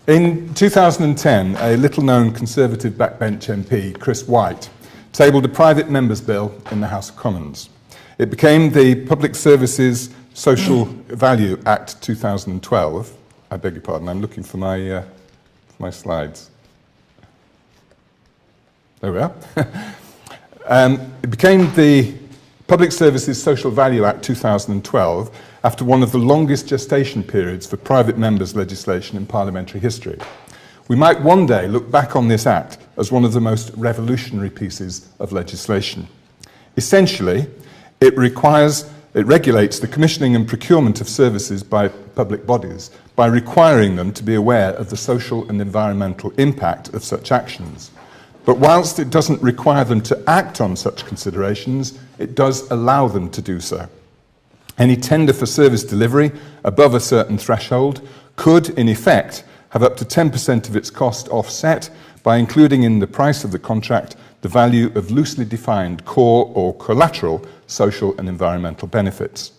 In 2010, a little-known Conservative backbench MP, Chris White, tabled a private member's bill in the House of Commons. It became the Public Services Social Value Act 2012. I beg your pardon, I'm looking for my slides. There we are. It became the Public Services Social Value Act 2012 after one of the longest gestation periods for private members' legislation in parliamentary history. We might one day look back on this act as one of the most revolutionary pieces of legislation. Essentially, it regulates the commissioning and procurement of services by public bodies by requiring them to be aware of the social and environmental impact of such actions. But whilst it doesn't require them to act on such considerations, it does allow them to do so. Any tender for service delivery above a certain threshold could, in effect, have up to 10% of its cost offset by including in the price of the contract the value of loosely defined core or collateral social and environmental benefits.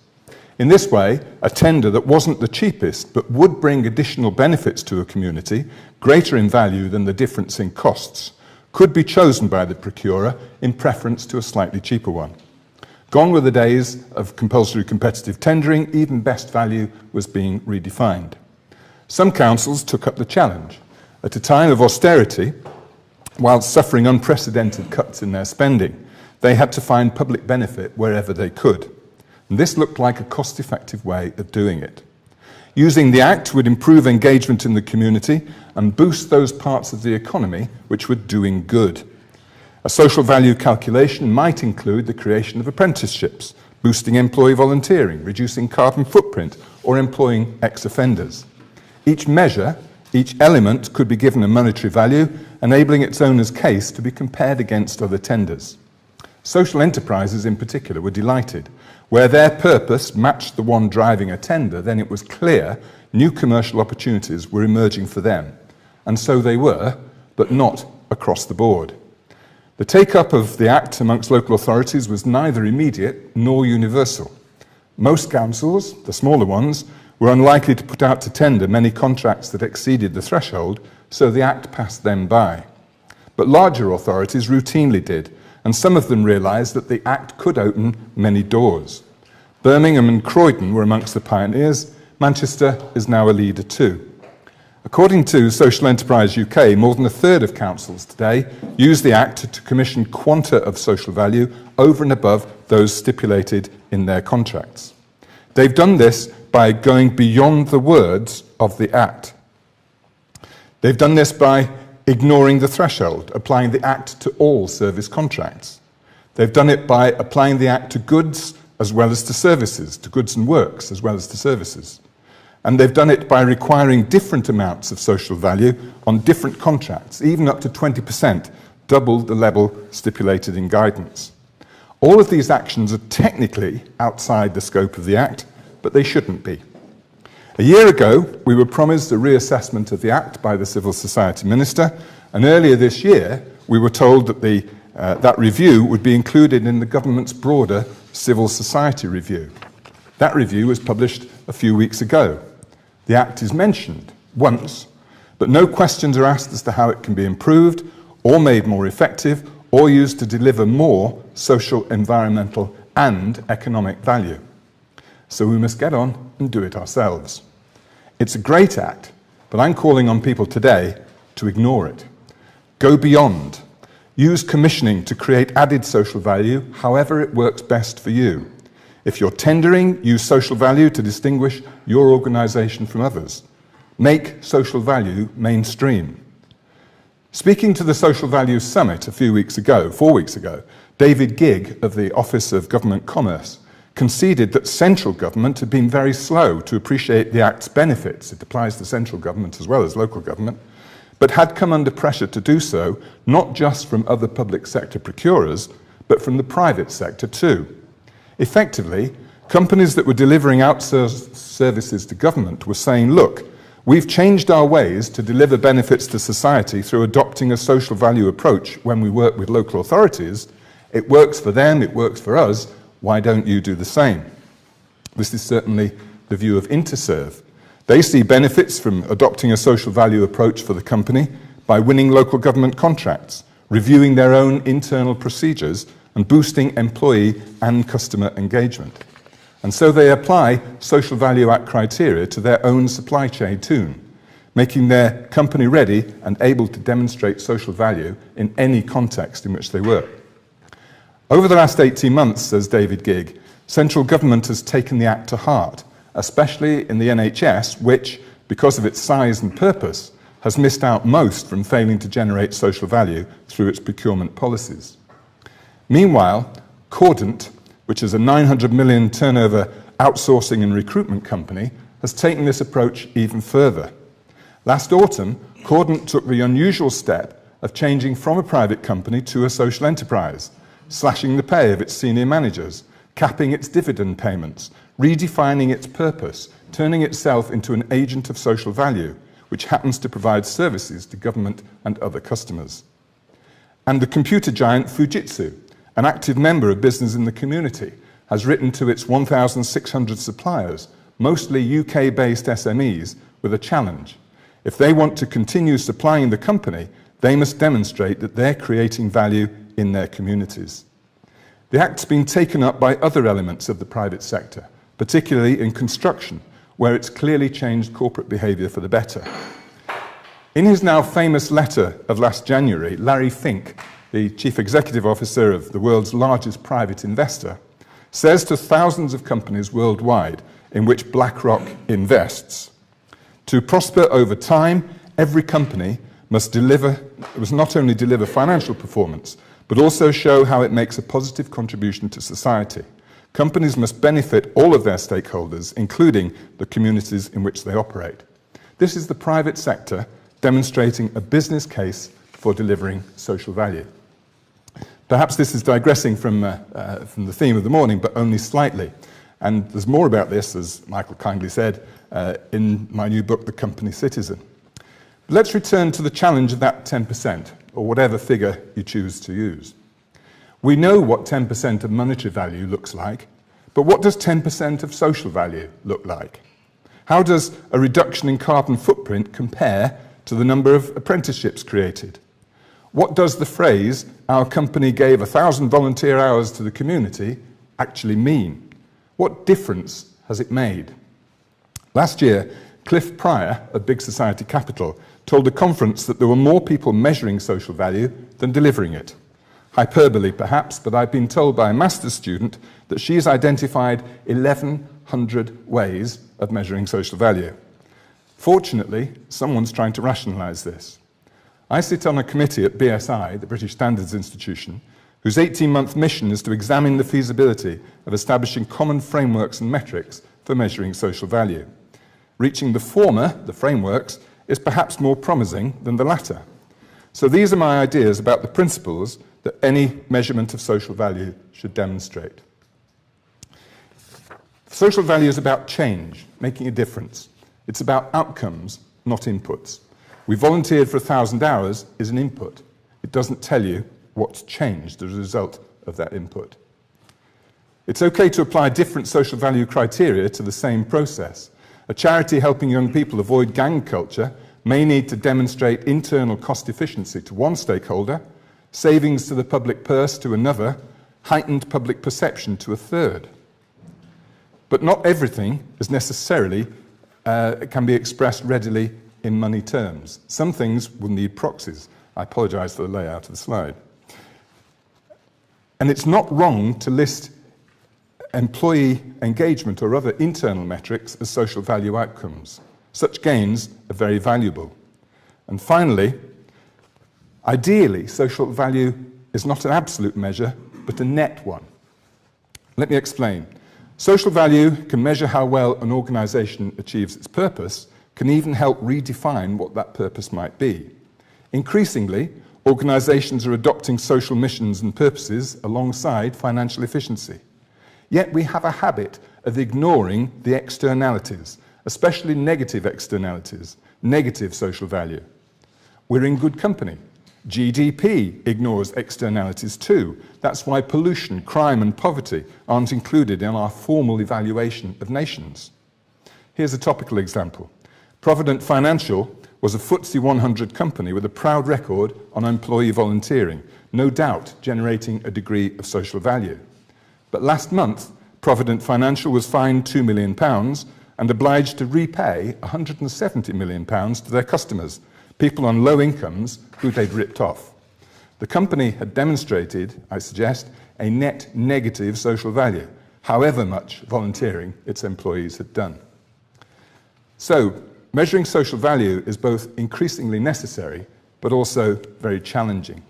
In this way, a tender that wasn't the cheapest but would bring additional benefits to a community, greater in value than the difference in costs, could be chosen by the procurer in preference to a slightly cheaper one. Gone were the days of compulsory competitive tendering, even best value was being redefined. Some councils took up the challenge. At a time of austerity, while suffering unprecedented cuts in their spending, they had to find public benefit wherever they could. And this looked like a cost-effective way of doing it. Using the Act would improve engagement in the community and boost those parts of the economy which were doing good. A social value calculation might include the creation of apprenticeships, boosting employee volunteering, reducing carbon footprint, or employing ex-offenders. Each measure, each element could be given a monetary value, enabling its owner's case to be compared against other tenders. Social enterprises in particular were delighted. Where their purpose matched the one driving a tender, then it was clear new commercial opportunities were emerging for them. And so they were, but not across the board. The take-up of the Act amongst local authorities was neither immediate nor universal. Most councils, the smaller ones, were unlikely to put out to tender many contracts that exceeded the threshold, so the Act passed them by. But larger authorities routinely did, and some of them realised that the Act could open many doors. Birmingham and Croydon were amongst the pioneers. Manchester is now a leader too. According to Social Enterprise UK, more than a third of councils today use the Act to commission quanta of social value over and above those stipulated in their contracts. They've done this by going beyond the words of the Act. They've done this by ignoring the threshold, applying the Act to all service contracts. They've done it by applying the Act to goods as well as to services, to goods and works as well as to services. And they've done it by requiring different amounts of social value on different contracts, even up to 20%, double the level stipulated in guidance. All of these actions are technically outside the scope of the Act, but they shouldn't be. A year ago, we were promised a reassessment of the Act by the Civil Society Minister, and earlier this year, we were told that that review would be included in the government's broader Civil Society review. That review was published a few weeks ago. The Act is mentioned once, but no questions are asked as to how it can be improved, or made more effective, or used to deliver more social, environmental, and economic value. So we must get on and do it ourselves. It's a great Act, but I'm calling on people today to ignore it. Go beyond. Use commissioning to create added social value, however it works best for you. If you're tendering, use social value to distinguish your organisation from others. Make social value mainstream. Speaking to the Social Values Summit 4 weeks ago, David Gigg of the Office of Government Commerce conceded that central government had been very slow to appreciate the Act's benefits. It applies to central government as well as local government, but had come under pressure to do so, not just from other public sector procurers, but from the private sector too. Effectively, companies that were delivering outsourced services to government were saying, look, we've changed our ways to deliver benefits to society through adopting a social value approach when we work with local authorities. It works for them, it works for us, why don't you do the same? This is certainly the view of Interserve. They see benefits from adopting a social value approach for the company by winning local government contracts, reviewing their own internal procedures, and boosting employee and customer engagement. And so they apply social value act criteria to their own supply chain too, making their company ready and able to demonstrate social value in any context in which they work. Over the last 18 months, says David Gigg, central government has taken the act to heart, especially in the NHS, which, because of its size and purpose, has missed out most from failing to generate social value through its procurement policies. Meanwhile, Cordant, which is a 900 million turnover outsourcing and recruitment company, has taken this approach even further. Last autumn, Cordant took the unusual step of changing from a private company to a social enterprise, slashing the pay of its senior managers, capping its dividend payments, redefining its purpose, turning itself into an agent of social value, which happens to provide services to government and other customers. And the computer giant Fujitsu, an active member of business in the community, has written to its 1,600 suppliers, mostly UK-based SMEs, with a challenge. If they want to continue supplying the company, they must demonstrate that they're creating value in their communities. The Act's been taken up by other elements of the private sector, particularly in construction, where it's clearly changed corporate behaviour for the better. In his now famous letter of last January, Larry Fink, the Chief Executive Officer of the world's largest private investor, says to thousands of companies worldwide in which BlackRock invests, to prosper over time, every company must not only deliver financial performance, but also show how it makes a positive contribution to society. Companies must benefit all of their stakeholders, including the communities in which they operate. This is the private sector demonstrating a business case for delivering social value. Perhaps this is digressing from the theme of the morning, but only slightly. And there's more about this, as Michael kindly said, in my new book, The Company Citizen. But let's return to the challenge of that 10%, or whatever figure you choose to use. We know what 10% of monetary value looks like, but what does 10% of social value look like? How does a reduction in carbon footprint compare to the number of apprenticeships created? What does the phrase, "our company gave 1,000 volunteer hours to the community," actually mean? What difference has it made? Last year, Cliff Pryor of Big Society Capital told a conference that there were more people measuring social value than delivering it. Hyperbole, perhaps, but I've been told by a master's student that she's identified 1,100 ways of measuring social value. Fortunately, someone's trying to rationalise this. I sit on a committee at BSI, the British Standards Institution, whose 18-month mission is to examine the feasibility of establishing common frameworks and metrics for measuring social value. Reaching the former, the frameworks, is perhaps more promising than the latter. So these are my ideas about the principles that any measurement of social value should demonstrate. Social value is about change, making a difference. It's about outcomes, not inputs. We volunteered for 1,000 hours is an input. It doesn't tell you what's changed as a result of that input. It's okay to apply different social value criteria to the same process. A charity helping young people avoid gang culture may need to demonstrate internal cost efficiency to one stakeholder, savings to the public purse to another, heightened public perception to a third. But not everything is necessarily can be expressed readily in money terms. Some things will need proxies. I apologise for the layout of the slide. And it's not wrong to list employee engagement or other internal metrics as social value outcomes. Such gains are very valuable. And finally, ideally, social value is not an absolute measure, but a net one. Let me explain. Social value can measure how well an organisation achieves its purpose, can even help redefine what that purpose might be. Increasingly, organisations are adopting social missions and purposes alongside financial efficiency. Yet we have a habit of ignoring the externalities, especially negative externalities, negative social value. We're in good company. GDP ignores externalities too. That's why pollution, crime and poverty aren't included in our formal evaluation of nations. Here's a topical example. Provident Financial was a FTSE 100 company with a proud record on employee volunteering, no doubt generating a degree of social value. But last month, Provident Financial was fined £2 million and obliged to repay £170 million to their customers, people on low incomes who they'd ripped off. The company had demonstrated, I suggest, a net negative social value, however much volunteering its employees had done. So, measuring social value is both increasingly necessary, but also very challenging.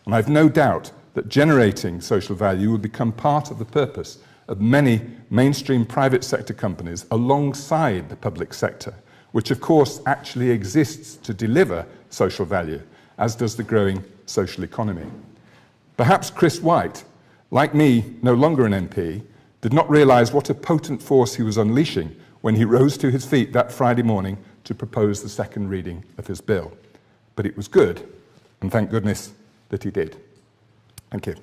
And I've no doubt that generating social value will become part of the purpose of many mainstream private sector companies alongside the public sector, which of course actually exists to deliver social value, as does the growing social economy. Perhaps Chris White, like me, no longer an MP, did not realise what a potent force he was unleashing when he rose to his feet that Friday morning to propose the second reading of his bill. But it was good, and thank goodness that he did. Thank you.